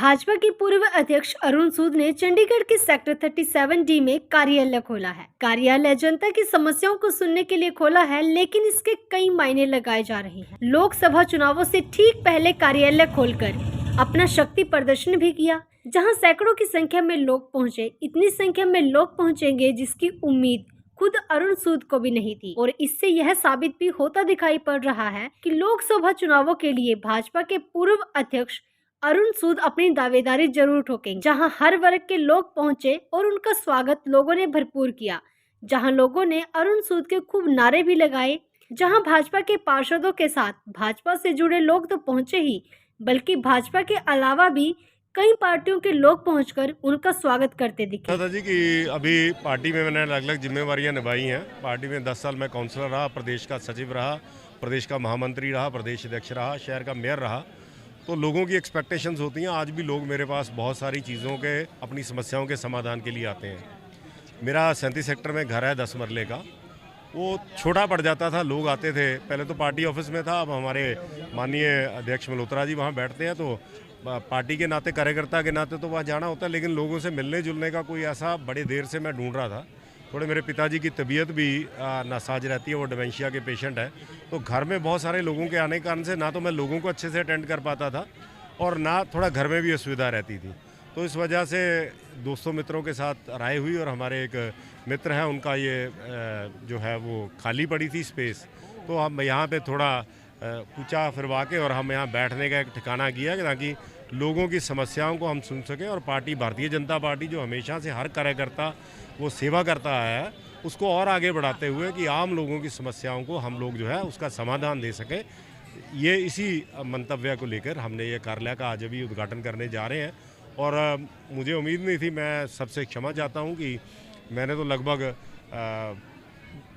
भाजपा के पूर्व अध्यक्ष अरुण सूद ने चंडीगढ़ के सेक्टर 37D में कार्यालय खोला है। कार्यालय जनता की समस्याओं को सुनने के लिए खोला है, लेकिन इसके कई मायने लगाए जा रहे हैं। लोकसभा चुनावों से ठीक पहले कार्यालय खोलकर अपना शक्ति प्रदर्शन भी किया, जहां सैकड़ों की संख्या में लोग पहुंचे। इतनी संख्या में लोग पहुंचेंगे जिसकी उम्मीद खुद अरुण सूद को भी नहीं थी, और इससे यह साबित भी होता दिखाई पड़ रहा है कि लोकसभा चुनावों के लिए भाजपा के पूर्व अध्यक्ष अरुण सूद अपनी दावेदारी जरूर ठोकेंगे। जहां हर वर्ग के लोग पहुंचे और उनका स्वागत लोगों ने भरपूर किया, जहां लोगों ने अरुण सूद के खूब नारे भी लगाए। जहां भाजपा के पार्षदों के साथ भाजपा से जुड़े लोग तो पहुंचे ही, बल्कि भाजपा के अलावा भी कई पार्टियों के लोग पहुंचकर उनका स्वागत करते दिखे। दादा जी कि अभी पार्टी में मैंने अलग अलग जिम्मेवारियां निभाई हैं। पार्टी में 10 साल मैं काउंसलर रहा, प्रदेश का सचिव रहा, प्रदेश का महामंत्री रहा, प्रदेश अध्यक्ष रहा, शहर का मेयर रहा। तो लोगों की एक्सपेक्टेशंस होती हैं। आज भी लोग मेरे पास बहुत सारी चीज़ों के, अपनी समस्याओं के समाधान के लिए आते हैं। मेरा 37 सेक्टर में घर है 10 मरले का। वो छोटा पड़ जाता था, लोग आते थे। पहले तो पार्टी ऑफिस में था, अब हमारे माननीय अध्यक्ष मल्होत्रा जी वहाँ बैठते हैं, तो पार्टी के नाते, कार्यकर्ता के नाते तो वहाँ जाना होता है। लेकिन लोगों से मिलने जुलने का कोई ऐसा बड़े देर से मैं ढूंढ रहा था। थोड़े मेरे पिताजी की तबीयत भी नासाज रहती है, वो डिमेंशिया के पेशेंट है। तो घर में बहुत सारे लोगों के आने के कारण से ना तो मैं लोगों को अच्छे से अटेंड कर पाता था, और ना थोड़ा घर में भी असुविधा रहती थी। तो इस वजह से दोस्तों मित्रों के साथ राय हुई, और हमारे एक मित्र हैं, उनका ये जो है वो खाली पड़ी थी स्पेस, तो हम यहाँ पे थोड़ा कूचा फिरवा के और हम यहाँ बैठने का एक ठिकाना किया, ताकि लोगों की समस्याओं को हम सुन सकें। और पार्टी, भारतीय जनता पार्टी, जो हमेशा से हर कार्यकर्ता वो सेवा करता आया है, उसको और आगे बढ़ाते हुए कि आम लोगों की समस्याओं को हम लोग जो है उसका समाधान दे सकें। ये इसी मंतव्य को लेकर हमने ये कार्यालय का आज अभी उद्घाटन करने जा रहे हैं। और मुझे उम्मीद नहीं थी, मैं सबसे क्षमा चाहता हूँ कि मैंने तो लगभग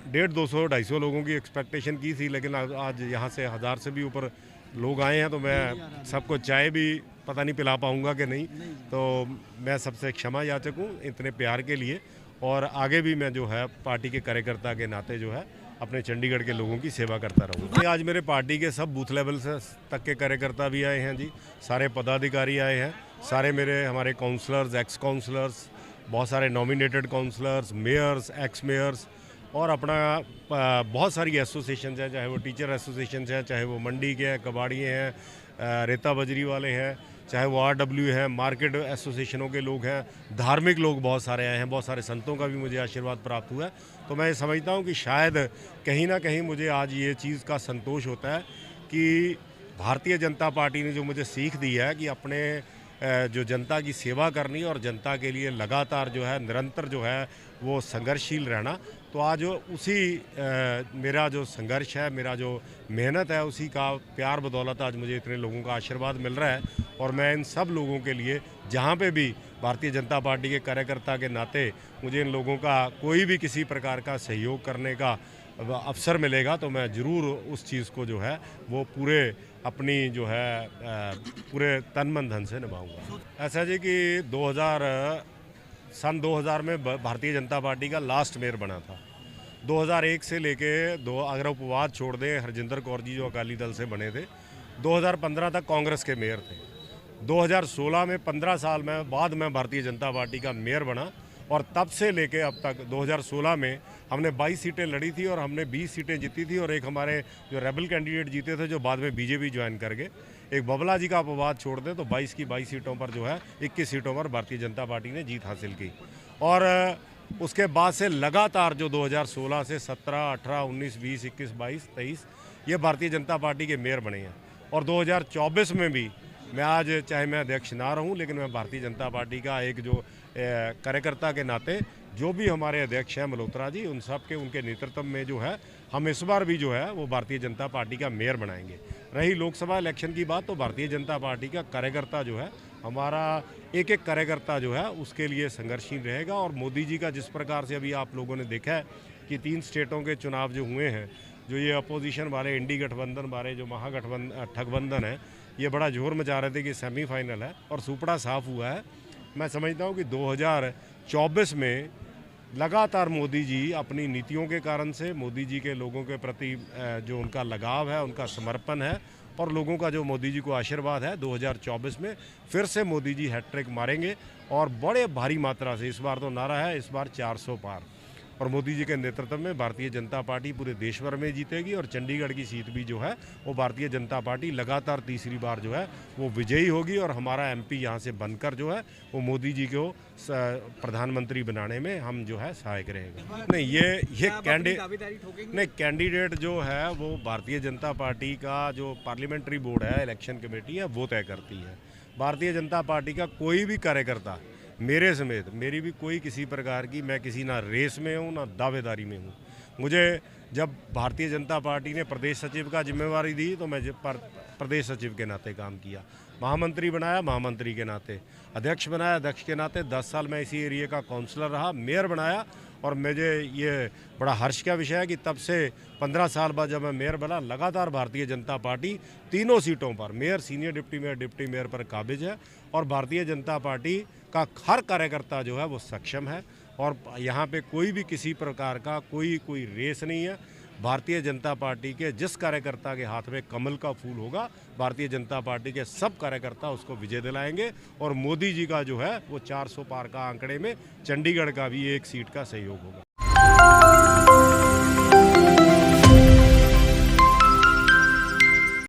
150-200-250 लोगों की एक्सपेक्टेशन की थी, लेकिन आज यहाँ से 1000 से भी ऊपर लोग आए हैं। तो मैं सबको चाय भी पता नहीं पिला पाऊँगा कि नहीं, तो मैं सबसे क्षमा याचक हूँ इतने प्यार के लिए। और आगे भी मैं जो है पार्टी के कार्यकर्ता के नाते जो है अपने चंडीगढ़ के लोगों की सेवा करता रहूँगा। आज मेरे पार्टी के सब बूथ लेवल से तक के कार्यकर्ता भी आए हैं जी, सारे पदाधिकारी आए हैं, सारे हमारे काउंसलर्स, एक्स काउंसलर्स, बहुत सारे nominated counsellors, mayors, ex mayors, और अपना बहुत सारी एसोसिएशन हैं, चाहे वो टीचर एसोसिएशन हैं, चाहे वो मंडी के हैं, कबाड़िए हैं, रेता बजरी वाले हैं, चाहे वो RW है, मार्केट एसोसिएशनों के लोग हैं, धार्मिक लोग बहुत सारे आए हैं, बहुत सारे संतों का भी मुझे आशीर्वाद प्राप्त हुआ है। तो मैं समझता हूँ कि शायद कहीं ना कहीं मुझे आज ये चीज़ का संतोष होता है कि भारतीय जनता पार्टी ने जो मुझे सीख दी है कि अपने जो जनता की सेवा करनी और जनता के लिए लगातार जो है निरंतर जो है वो संघर्षशील रहना, तो आज उसी मेरा जो संघर्ष है, मेरा जो मेहनत है, उसी का प्यार बदौलत आज मुझे इतने लोगों का आशीर्वाद मिल रहा है। और मैं इन सब लोगों के लिए, जहाँ पे भी भारतीय जनता पार्टी के कार्यकर्ता के नाते मुझे इन लोगों का कोई भी किसी प्रकार का सहयोग करने का अवसर मिलेगा, तो मैं ज़रूर उस चीज़ को जो है वो पूरे अपनी जो है पूरे तन मन धन से निभाऊंगा। ऐसा जी कि सन 2000 में भारतीय जनता पार्टी का लास्ट मेयर बना था। 2001 से लेके अगर उपवाद छोड़ दें, हरजिंदर कौर जी जो अकाली दल से बने थे, 2015 तक कांग्रेस के मेयर थे। 2016 में 15 साल में बाद मैं भारतीय जनता पार्टी का मेयर बना, और तब से लेके अब तक 2016 में हमने 22 सीटें लड़ी थी और हमने 20 सीटें जीती थी, और एक हमारे जो रेबल कैंडिडेट जीते थे जो बाद में बीजेपी ज्वाइन कर गए। एक बबला जी का अपवाद छोड़ दें तो 22 की 22 सीटों पर जो है 21 सीटों पर भारतीय जनता पार्टी ने जीत हासिल की। और उसके बाद से लगातार जो 2016 से 17, 18, 19, 20, 21, 22, 23 ये भारतीय जनता पार्टी के मेयर बने हैं। और 2024 में भी मैं आज, चाहे मैं अध्यक्ष ना रहूं, लेकिन मैं भारतीय जनता पार्टी का एक जो कार्यकर्ता के नाते जो भी हमारे अध्यक्ष हैं मल्होत्रा जी, उन सब के उनके नेतृत्व में जो है हम इस बार भी जो है वो भारतीय जनता पार्टी का मेयर बनाएंगे। रही लोकसभा इलेक्शन की बात, तो भारतीय जनता पार्टी का कार्यकर्ता जो है, हमारा एक एक कार्यकर्ता जो है उसके लिए संघर्षशील रहेगा। और मोदी जी का जिस प्रकार से अभी आप लोगों ने देखा है कि 3 स्टेटों के चुनाव जो हुए हैं, जो ये अपोजिशन वाले, इंडी गठबंधन वाले जो ठगबंधन है, ये बड़ा जोर मचा रहे थे कि सेमीफाइनल है, और सुपड़ा साफ हुआ है। मैं समझता हूँ कि 2024 में लगातार मोदी जी अपनी नीतियों के कारण से, मोदी जी के लोगों के प्रति जो उनका लगाव है, उनका समर्पण है, और लोगों का जो मोदी जी को आशीर्वाद है 2024 में फिर से मोदी जी हैट्रिक मारेंगे और बड़े भारी मात्रा से। इस बार तो नारा है इस बार 400 पार, और मोदी जी के नेतृत्व में भारतीय जनता पार्टी पूरे देश भर में जीतेगी और चंडीगढ़ की सीट भी जो है वो भारतीय जनता पार्टी लगातार तीसरी बार जो है वो विजयी होगी और हमारा एमपी यहाँ से बनकर जो है वो मोदी जी को प्रधानमंत्री बनाने में हम जो है सहायक रहेंगे। नहीं, ये कैंडिडेट जो है वो भारतीय जनता पार्टी का जो पार्लियामेंट्री बोर्ड है, इलेक्शन कमेटी है, वो तय करती है। भारतीय जनता पार्टी का कोई भी कार्यकर्ता मेरे समेत, मेरी भी कोई किसी प्रकार की, मैं किसी ना रेस में हूँ ना दावेदारी में हूँ। मुझे जब भारतीय जनता पार्टी ने प्रदेश सचिव का जिम्मेवारी दी तो मैं प्रदेश सचिव के नाते काम किया, महामंत्री बनाया महामंत्री के नाते, अध्यक्ष बनाया अध्यक्ष के नाते, 10 साल मैं इसी एरिया का काउंसलर रहा, मेयर बनाया। और मुझे ये बड़ा हर्ष का विषय है कि तब से 15 साल बाद जब मैं मेयर बना, लगातार भारतीय जनता पार्टी तीनों सीटों पर, मेयर, सीनियर डिप्टी मेयर पर काबिज है और भारतीय जनता पार्टी का हर कार्यकर्ता जो है वो सक्षम है और यहाँ पे कोई भी किसी प्रकार का कोई रेस नहीं है। भारतीय जनता पार्टी के जिस कार्यकर्ता के हाथ में कमल का फूल होगा, भारतीय जनता पार्टी के सब कार्यकर्ता उसको विजय दिलाएंगे और मोदी जी का जो है वो 400 पार का आंकड़े में चंडीगढ़ का भी एक सीट का सहयोग होगा।